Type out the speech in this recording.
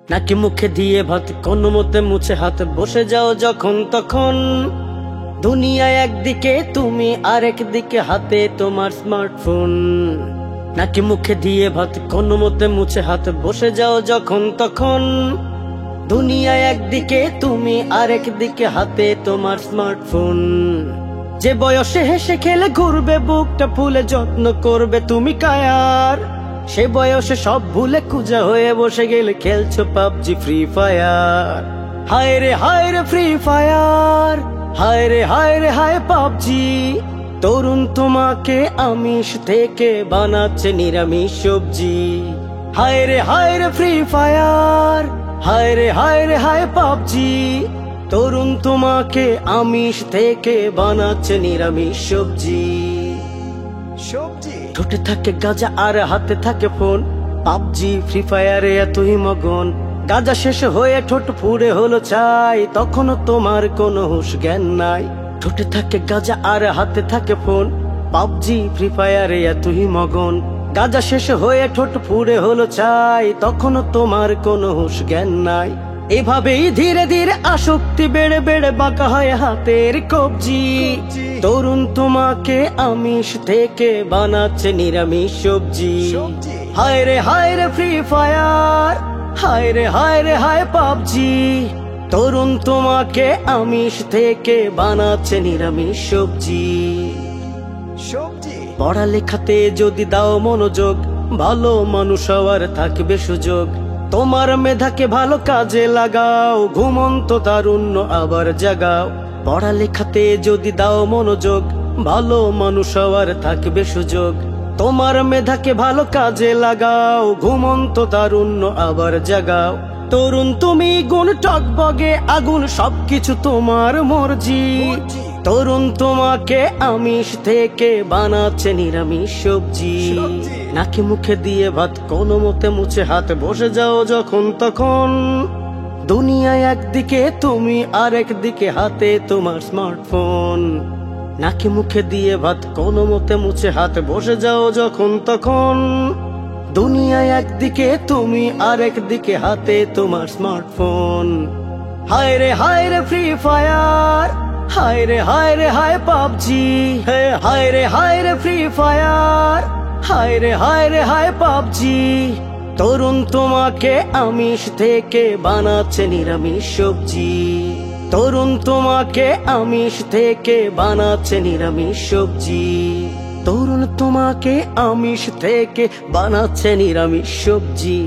নাকি মুখে দিয়ে ভাত কোনো মতে মুছে হাত বসে যাও যখন তখন। দুনিয়া একদিকে তুমি আরেক দিকে হাতে তোমার স্মার্টফোন। নাকি মুখে দিয়ে ভাত কোনো মতে মুছে হাত বসে যাও যখন তখন। দুনিয়া একদিকে তুমি আরেক দিকে হাতে তোমার স্মার্টফোন। যে বয়সে হেসে খেলে ঘুরবে বুকটা ফুলে যত্ন করবে তুমি কায়ার, সে বয়সে সব ভুলে কুজা হয়ে বসে গেলে খেলছো পাবজি ফ্রি ফায়ার। হায় রে ফ্রি ফায়ার, হায় রে হায় পাবজি। তরুণ তোমাকে আমিষ থেকে বানাচ্ছে নিরামিষ সবজি। হায় রে ফ্রি ফায়ার, হায় রে হায় পাবজি। তরুণ তোমাকে আমিষ থেকে বানাচ্ছে নিরামিষ সবজি। ঠোঁটে থাকে গাজা আর হাতে থাকে ফোন, পাবজি ফ্রি ফায়ারে এতই মগন। গাজা শেষ হয়ে ঠোঁট পুড়ে হলো চাই, তখনও তোমার কোনো হুঁশ জ্ঞান নাই। ঠোঁটে থাকে গাজা আর হাতে থাকে ফোন, পাবজি ফ্রি ফায়ারে এতই মগন। গাজা শেষ হয়ে ঠোঁট পুড়ে হলো চাই, তখনও তোমার কোনো হুঁশ জ্ঞান নাই। এভাবেই ধীরে ধীরে আসক্তি বেড়ে বেড়ে বাঁকা হয় হাতের কবজি। তরুণ তোমাকে আমিষ থেকে বানাচ্ছে নিরামিষ সবজি। হায় রে ফ্রি ফায়ার, হায় রে হায় পাবজি। তরুণ তোমাকে আমিষ থেকে বানাচ্ছে নিরামিষ সবজি। পড়ালেখাতে যদি দাও মনোযোগ, ভালো মানুষ হওয়ার থাকবে সুযোগ। তোমার মেধাকে ভালো কাজে লাগাও, ঘুমন্ত তারুণ্য আবার জাগাও। পড়ালেখাতে যদি দাও মনোযোগ, ভালো মানুষ হওয়ার থাকবে সুযোগ। তোমার মেধাকে ভালো কাজে লাগাও, ঘুমন্ত তারুণ্য আবার জাগাও। তরুণ তুমি গুণ টকবগে আগুন, সবকিছু তোমার মর্জি। তরুণ তোমাকে আমিষ থেকে বানাচ্ছে নিরামিষ সবজি। নাকি মুখে দিয়ে ভাত কোনো মতে মুছে হাতে বসে যাও যখন তখন। দুনিয়া একদিকে তুমি আরেক দিকে হাতে তোমার স্মার্টফোন। নাকি মুখে দিয়ে ভাত কোনো মতে মুছে হাতে বসে যাও যখন তখন। দুনিয়া একদিকে তুমি আরেক দিকে হাতে তোমার স্মার্টফোন। হায় রে ফ্রি ফায়ার, হায় রে হায় পাবজি। হায় রে ফ্রি ফায়ার, হায় রে হায় পাবজি। তরুণ তোমাকে আমিষ থেকে বানাচ্ছে নিরামিষ সবজি। তরুণ তোমাকে আমিষ থেকে বানাচ্ছে নিরামিষ সবজি। তরুণ তোমাকে আমিষ থেকে বানাচ্ছে নিরামিষ সবজি।